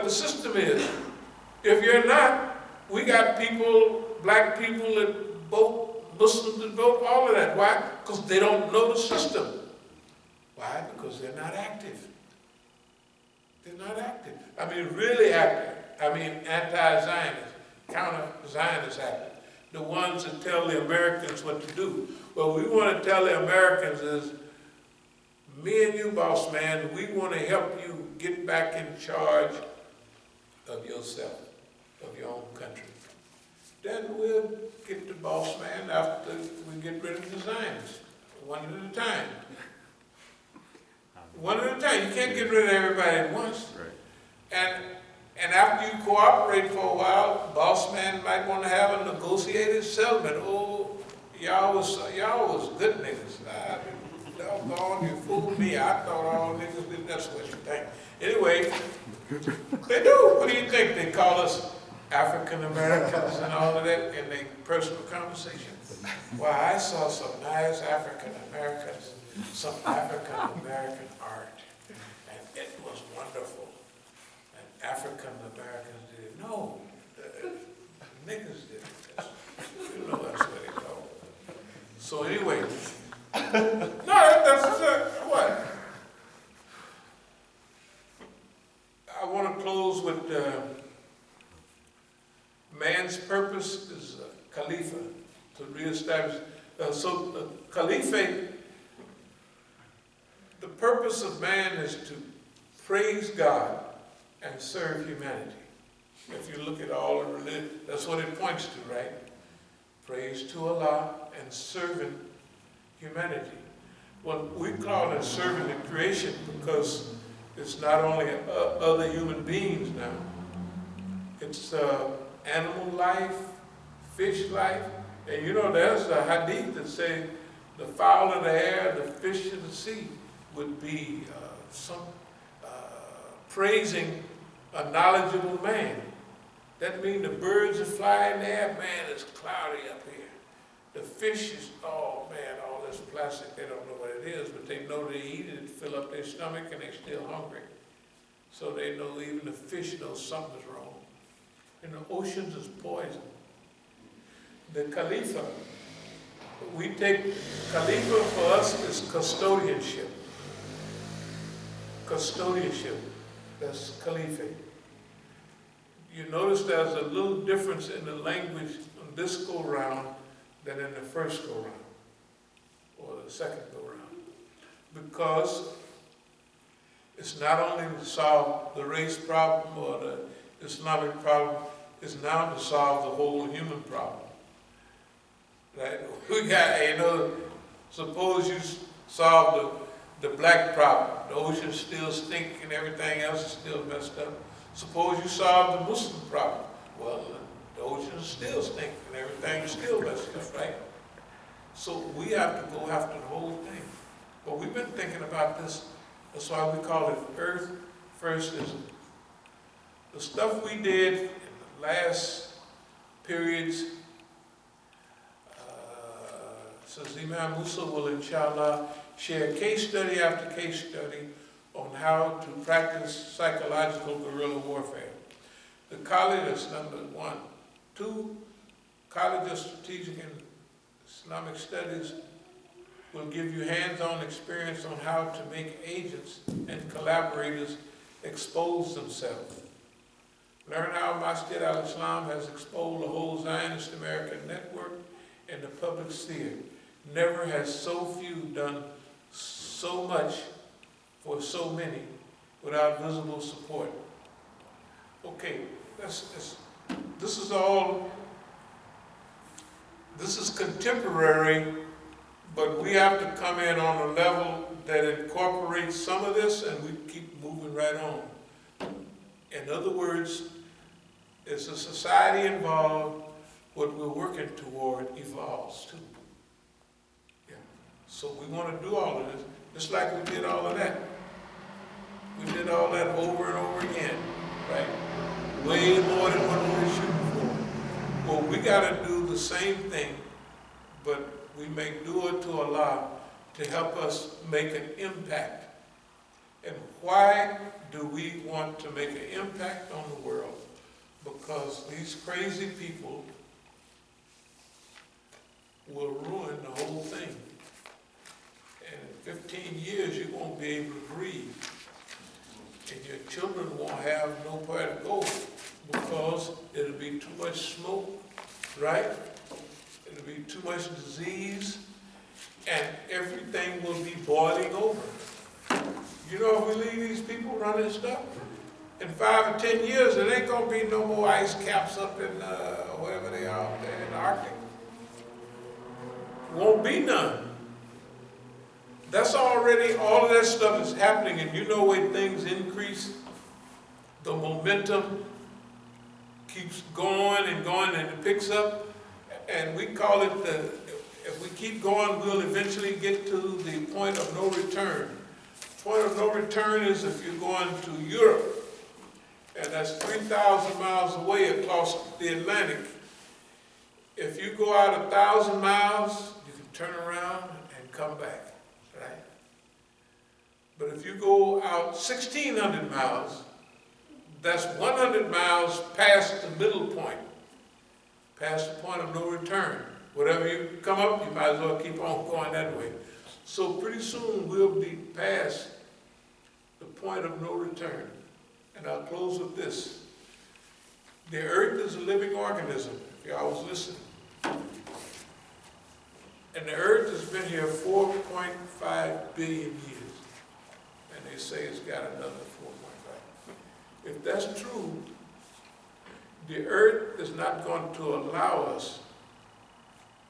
the system is. If you're not, we got people, black people that vote, Muslims that vote, all of that. Why? Because they don't know the system. Why? Because they're not active. They're not active. I mean, really active. I mean, anti-Zionist, counter-Zionist active. The ones that tell the Americans what to do. What we want to tell the Americans is, me and you, boss man, we want to help you get back in charge of yourself, of your own country. Then we'll get the boss man after we get rid of the Zionists, one at a time. One at a time. You can't get rid of everybody at once. Right. And after you cooperate for a while, boss man might want to have a negotiated settlement. Oh, y'all was good niggas. Doggone, you fooled me. I thought all niggas did. That's what you think. Anyway, they do. What do you think? They call us African Americans and all of that in their personal conversations. Well, I saw some nice African Americans, some African American art, and it was wonderful. And African Americans did it. No, the niggas did it. You know that's what they call it. So anyway, no, that's what. I want to close with man's purpose is Khalifa, to reestablish. So the Caliphate, the purpose of man is to praise God and serve humanity. If you look at all the religion, that's what it points to, right? Praise to Allah and serving humanity. Well, we call it serving the creation because it's not only other human beings now. It's animal life, fish life. And you know, there's a hadith that says the fowl of the air, the fish of the sea would be praising a knowledgeable man. That means the birds are flying there, man, it's cloudy up here. The fish is, oh man, all this plastic, they don't know what it is, but they know they eat it, fill up their stomach, and they're still hungry. So they know, even the fish knows something's wrong. And the oceans is poison. The Khalifa, we take, Khalifa for us is custodianship. Custodianship, that's Caliphate. You notice there's a little difference in the language on this go-round than in the first go-round, or the second go-round. Because it's not only to solve the race problem or the Islamic problem, it's now to solve the whole human problem. Right? We got, you know, suppose you solve the black problem, the ocean still stink and everything else is still messed up. Suppose you solve the Muslim problem. Well, the ocean still stink and everything is still messed up, right? So we have to go after the whole thing. But we've been thinking about this. That's why we call it Earth Firstism. The stuff we did in the last periods, says Imam Musa will inshallah share case study after case study on how to practice psychological guerrilla warfare. The College, that's number 1. 2, College of Strategic and Islamic Studies will give you hands-on experience on how to make agents and collaborators expose themselves. Learn how Masjid al-Islam has exposed the whole Zionist American network in the public sphere. Never has so few done so much for so many without visible support. Okay, this is contemporary, but we have to come in on a level that incorporates some of this and we keep moving right on. In other words, is a society involved, what we're working toward evolves too. Yeah. So we want to do all of this, just like we did all of that. We did all that over and over again, right? Way more than what we were shooting for. Well, we got to do the same thing, but we may do it to Allah to help us make an impact And why do we want to make an impact on the world? Because these crazy people will ruin the whole thing. And in 15 years, you won't be able to breathe. And your children won't have nowhere to go because it'll be too much smoke, right? It'll be too much disease, and everything will be boiling over. You know, if we leave these people running stuff, in 5 or 10 years, there ain't gonna be no more ice caps up in wherever they are up there in the Arctic. Won't be none. That's already, all of that stuff is happening, and you know when things increase, the momentum keeps going and going, and it picks up, and we call it if we keep going, we'll eventually get to the point of no return. Point of no return is if you're going to Europe, and that's 3,000 miles away across the Atlantic. If you go out 1,000 miles, you can turn around and come back, right? But if you go out 1,600 miles, that's 100 miles past the middle point, past the point of no return. Whatever you come up, you might as well keep on going that way. So pretty soon we'll be past the point of no return. And I'll close with this. The earth is a living organism, if y'all was listening. And the earth has been here 4.5 billion years. And they say it's got another 4.5. If that's true, the earth is not going to allow us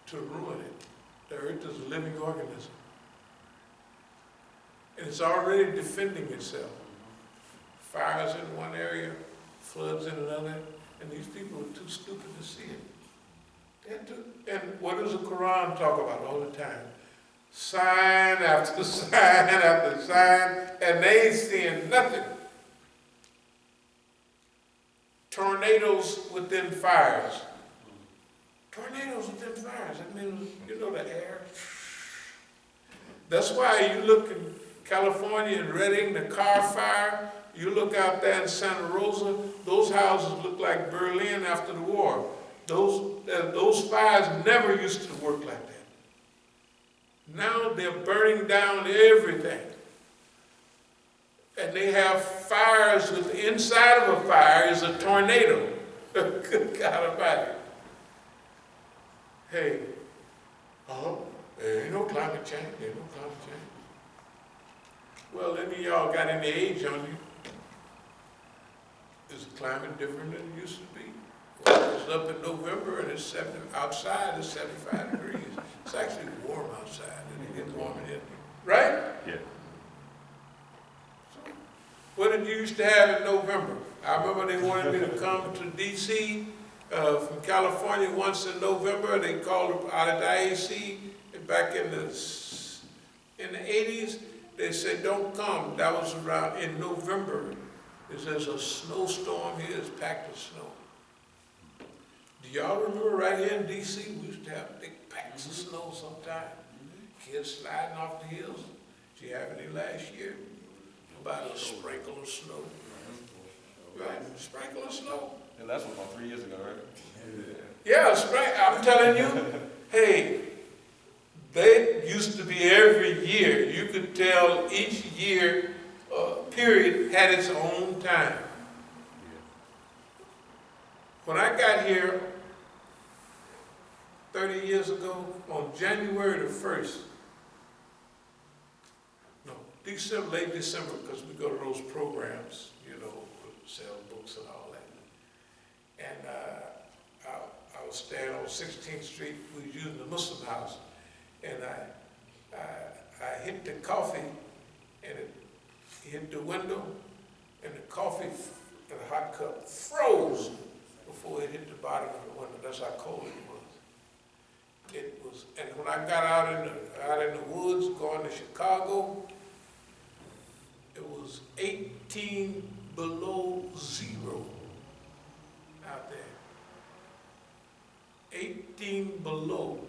to ruin it. The earth is a living organism. And it's already defending itself. Fires in one area, floods in another, and these people are too stupid to see it. And what does the Quran talk about all the time? Sign after sign after sign, and they ain't seeing nothing. Tornadoes within fires. Tornadoes within fires. I mean, you know, the air. That's why you look in California and Redding, the car fire. You look out there in Santa Rosa, those houses look like Berlin after the war. Those fires never used to work like that. Now they're burning down everything. And they have fires with the inside of a fire is a tornado. Good God Almighty. Hey, there ain't no climate change. There ain't no climate change. Well, any of y'all got any age on you? Is the climate different than it used to be? Well, it's up in November and it's 70, outside it's 75 degrees. It's actually warm outside and it gets warm in here. Right? Yeah. So, what did you used to have in November? I remember they wanted me to come to D.C. From California once in November. They called out of the IAC back in the 80s. They said, don't come. That was around in November. There's a snowstorm here, it's packed with snow. Do y'all remember right here in D.C., we used to have big packs of snow sometime? Kids sliding off the hills. Did you have any last year? About a sprinkle of snow. Right, a sprinkle of snow. And that's about 3 years ago, right? Yeah, I'm telling you, hey, they used to be every year. You could tell each year period had its own time. When I got here 30 years ago, on January the 1st, no, late December, because we go to those programs, you know, sell books and all that. And I was staying on 16th Street, we was using the Muslim house, and I hit the coffee, and it hit the window, and the coffee in the hot cup froze before it hit the bottom of the window. That's how cold it was. And when I got out in the woods going to Chicago, it was 18 below zero out there. 18 below.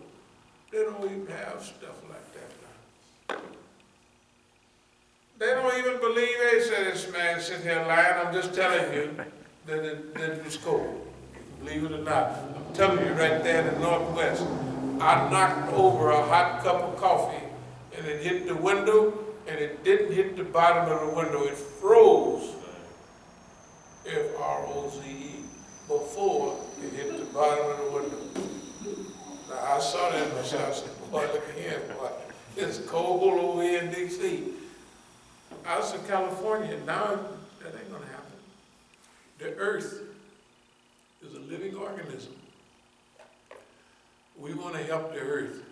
They don't even have stuff like that now. They don't even believe they said this man sitting here lying. I'm just telling you that it was cold. Believe it or not. I'm telling you right there in the Northwest. I knocked over a hot cup of coffee and it hit the window and it didn't hit the bottom of the window. It froze. F-R-O-Z-E. Before it hit the bottom of the window. Now I saw that myself. I said, boy, look here, boy. It's cold over here in D.C. I was in California, now that ain't gonna happen. The earth is a living organism. We want to help the earth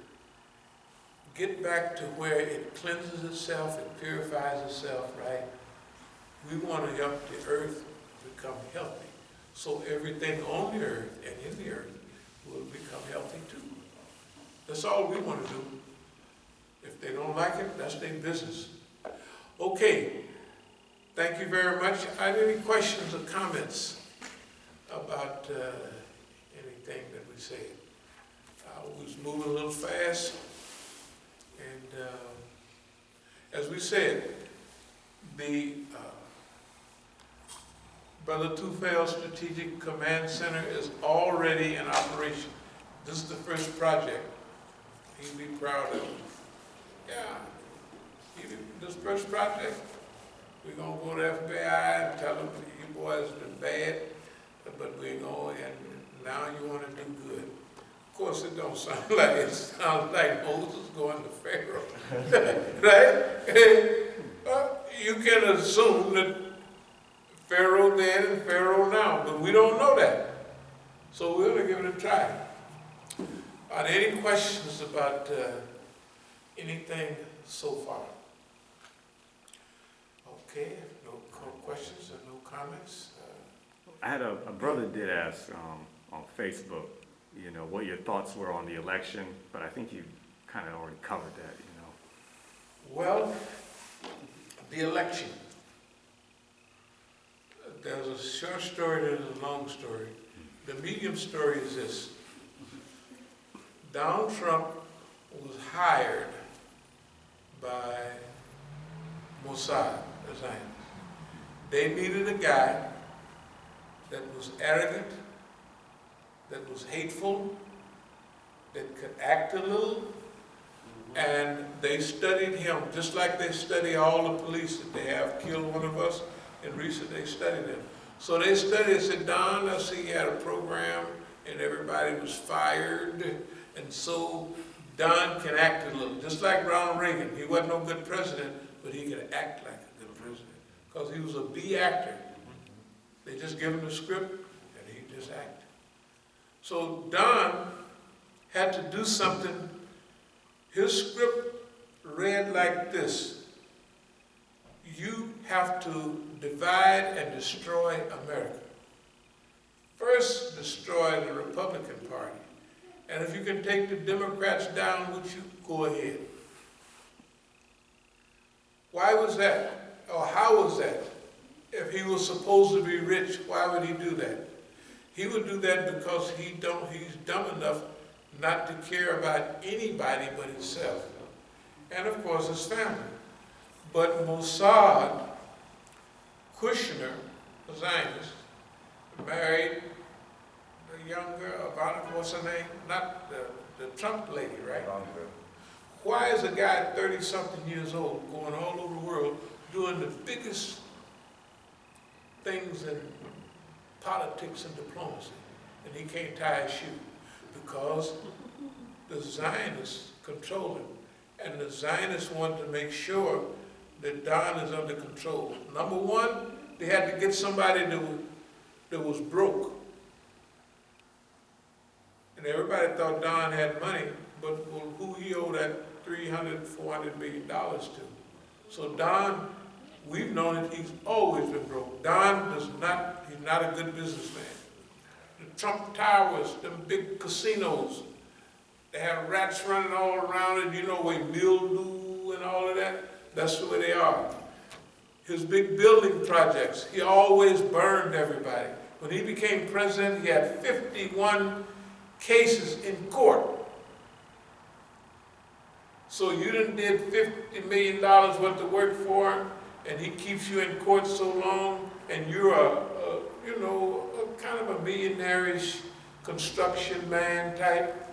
get back to where it cleanses itself, it purifies itself, right? We want to help the earth become healthy. So everything on the earth and in the earth will become healthy too. That's all we want to do. If they don't like it, that's their business. Okay, thank you very much. Are there any questions or comments about anything that we said? I was moving a little fast, and as we said, the Brother Tufayl Strategic Command Center is already in operation. This is the first project. He'd be proud of it. Yeah, this first project, we're going to go to FBI and tell them you boys been bad, but we're going, and now you want to do good. Of course, it don't sound like it. Sounds like Moses going to Pharaoh, right? You can assume that Pharaoh then and Pharaoh now, but we don't know that. So we're going to give it a try. Are there any questions about anything so far? Okay, no questions and no comments. I had a brother did ask on Facebook, you know, what your thoughts were on the election, but I think you kind of already covered that, you know. Well, the election. There's a short story, there's a long story. The medium story is this. Donald Trump was hired by Musa, the Zionists. They needed a guy that was arrogant, that was hateful, that could act a little, and they studied him just like they study all the police that they have killed one of us. And recently they studied him. So they studied and said, Don, I see you had a program and everybody was fired. And so Don can act a little, just like Ronald Reagan. He wasn't no good president, but he could act like a good president because he was a B actor. They just give him the script and he just acted. So Don had to do something. His script read like this. You have to divide and destroy America. First, destroy the Republican Party. And if you can take the Democrats down with you, go ahead. Why was that? Or how was that? If he was supposed to be rich, why would he do that? He would do that because he's dumb enough not to care about anybody but himself. And of course his family. But Mossad, Kushner, the Zionist, married the young girl, what's her name? Not the Trump lady, right? Why is a guy 30-something years old going all over the world doing the biggest things in politics and diplomacy, and he can't tie his shoe? Because the Zionists control him, and the Zionists want to make sure that Don is under control. Number one, they had to get somebody that was broke. And everybody thought Don had money, but well, who he owed that $300, $400 million to? So Don, we've known it, he's always been broke. Don he's not a good businessman. The Trump Towers, them big casinos, they have rats running all around it, you know, where mildew and all of that. That's the way they are. His big building projects, he always burned everybody. When he became president, he had 51 cases in court. So you done did $50 million worth of work for him, and he keeps you in court so long, and you're a kind of a millionaire-ish construction man type,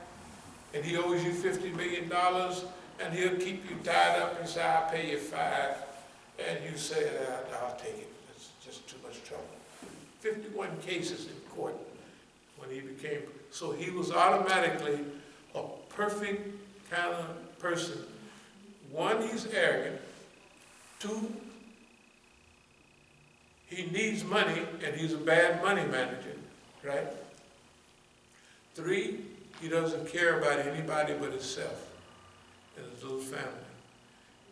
and he owes you $50 million, and he'll keep you tied up and say, I'll pay you $5 million, and you say, I'll take it, it's just too much trouble. 51 cases in court when he became, so he was automatically a perfect kind of person. One, he's arrogant. Two, he needs money, and he's a bad money manager, right? Three, he doesn't care about anybody but himself and his little family.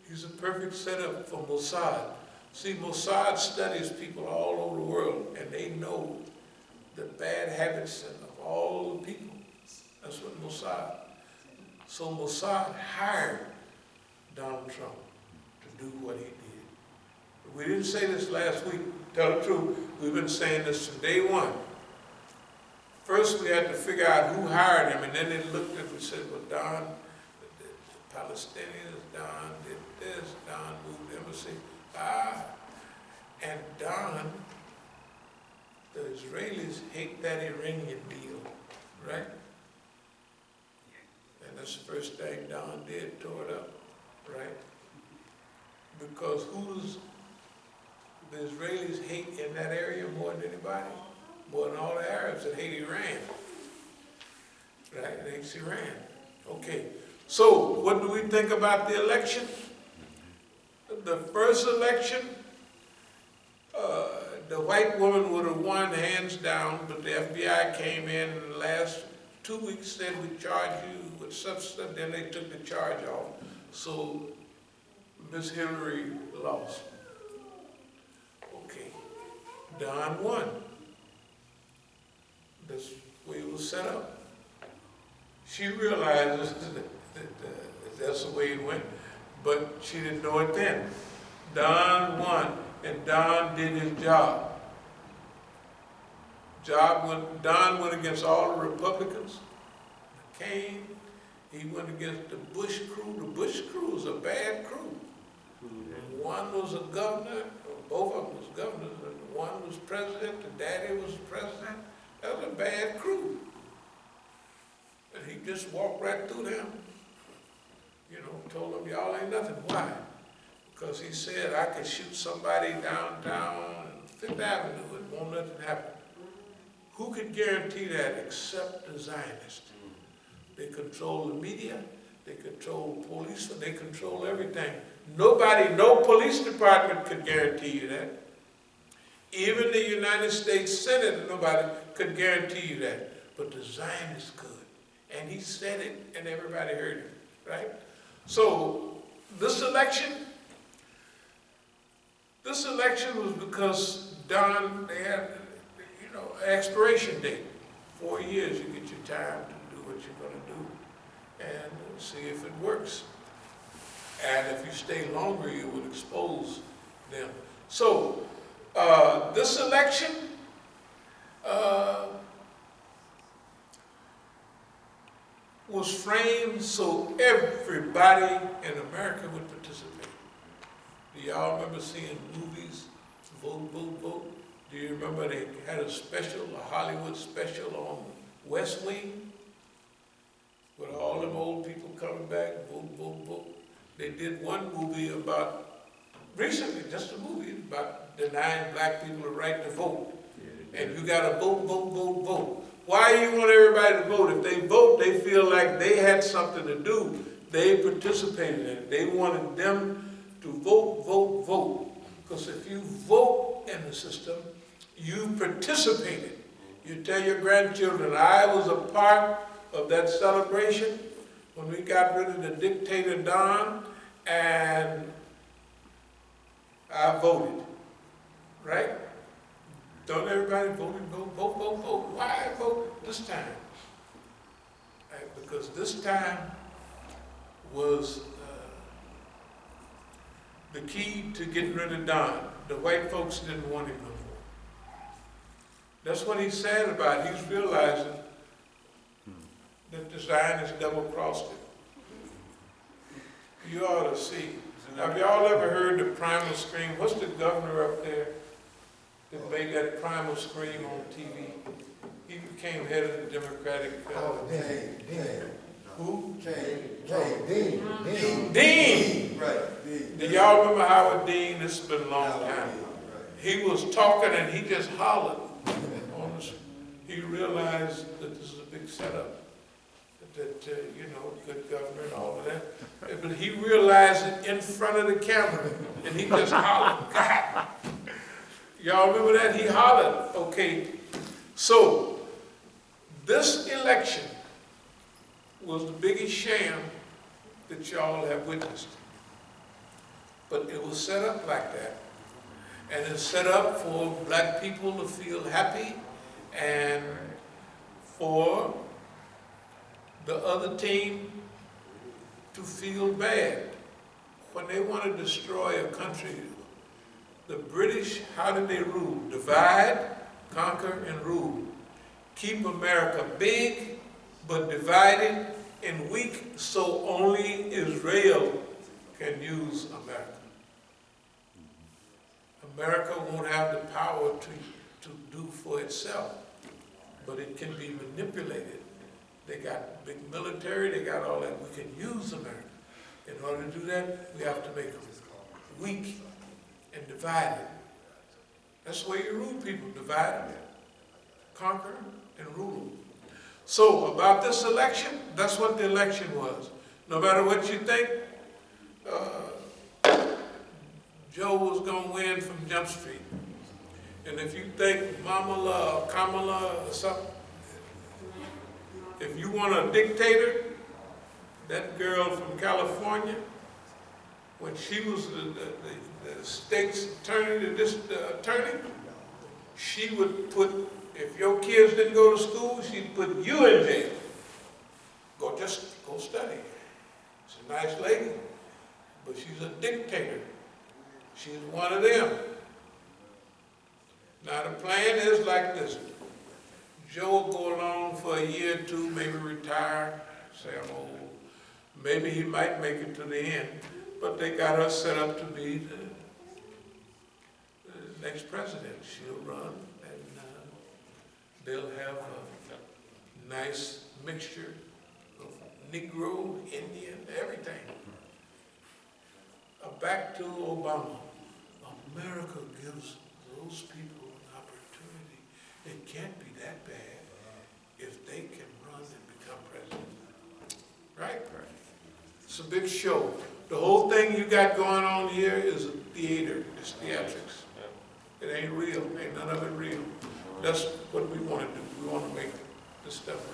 He's a perfect setup for Mossad. See, Mossad studies people all over the world, and they know the bad habits of all the people. That's what Mossad. So Mossad hired Donald Trump to do what he did. We didn't say this last week. Tell the truth, we've been saying this from day one. First, we had to figure out who hired him, and then they looked at it and said, well, Don, the Palestinians, Don did this, Don moved the embassy. And Don, the Israelis hate that Iranian deal, right? And that's the first thing Don did, tore it up, right? Because who's the Israelis hate in that area more than anybody? More than all the Arabs that hate Iran. Right? It hates Iran. Okay. So, what do we think about the election? The first election, the white woman would have won hands down, but the FBI came in the last 2 weeks, said we charge you with such stuff, then they took the charge off. So, Miss Hillary lost. Okay. Don won. That's the way it was set up. She realizes that that's the way it went, but she didn't know it then. Don won, and Don did his job. Don went against all the Republicans, McCain. He went against the Bush crew. The Bush crew was a bad crew. One was a governor, both of them was governors, and one was president, the daddy was president. That was a bad crew. And he just walked right through them. You know, told them, y'all ain't nothing. Why? Because he said, I could shoot somebody downtown Fifth Avenue and won't nothing happen. Who could guarantee that except the Zionists? They control the media, they control police, they control everything. Nobody, no police department could guarantee you that. Even the United States Senate, nobody could guarantee you that. But the Zionists could. And he said it, and everybody heard him, right? So, this election was because Don, they had, expiration date. 4 years, you get your time to do what you're going to do and see if it works. And if you stay longer, you would expose them. So, this election was framed so everybody in America would participate. Do y'all remember seeing movies, vote, vote, vote? Do you remember they had a Hollywood special on West Wing? With all them old people coming back, vote, vote, vote. They did one movie recently, just a movie, about denying black people the right to vote. And you gotta vote, vote, vote, vote. Why do you want everybody to vote? If they vote, they feel like they had something to do. They participated in it. They wanted them to vote, vote, vote. Because if you vote in the system, you participated. You tell your grandchildren, I was a part of that celebration when we got rid of the dictator Don, and I voted, right? Don't everybody vote and vote, vote, vote, vote. Why vote this time? Right? Because this time was the key to getting rid of Don. The white folks didn't want him no more. That's what he's sad about. He's realizing that the Zionists double-crossed him. You ought to see. Have y'all ever heard the primal scream? What's the governor up there that made that primal scream on TV? He became head of the Democratic. Dean. Who? Dean. Dean. Right. Dean. Do y'all remember Howard Dean? This has been a long time. He was talking and he just hollered. He realized that this is a big setup. That, you know, good governor and all of that. But he realized it in front of the camera and he just hollered. God. Y'all remember that? He hollered. Okay. So, this election was the biggest sham that y'all have witnessed. But it was set up like that. And it's set up for black people to feel happy and for the other team to feel bad. When they want to destroy a country, the British, how did they rule? Divide, conquer, and rule. Keep America big, but divided and weak, so only Israel can use America. America won't have the power to do for itself, but it can be manipulated. They got big military, they got all that. We can use America. In order to do that, we have to make them weak and divided. That's the way you rule people, divide them, conquer and rule. So about this election, that's what the election was. No matter what you think, Joe was going to win from Jump Street. And if you think Kamala or something, if you want a dictator, that girl from California, when she was the state's attorney, the attorney, she would put, if your kids didn't go to school, she'd put you in jail. Just go study. She's a nice lady, but she's a dictator. She's one of them. Now the plan is like this. Joe will go along for a year or two, maybe retire, say I'm old. Maybe he might make it to the end, but they got her set up to be the next president. She'll run and they'll have a nice mixture of Negro, Indian, everything. Back to Obama. America gives those people an opportunity. It can't be that bad if they can run and become president. Right? It's a big show. The whole thing you got going on here is a theater. It's theatrics. It ain't real. Ain't none of it real. That's what we want to do. We want to make this stuff real.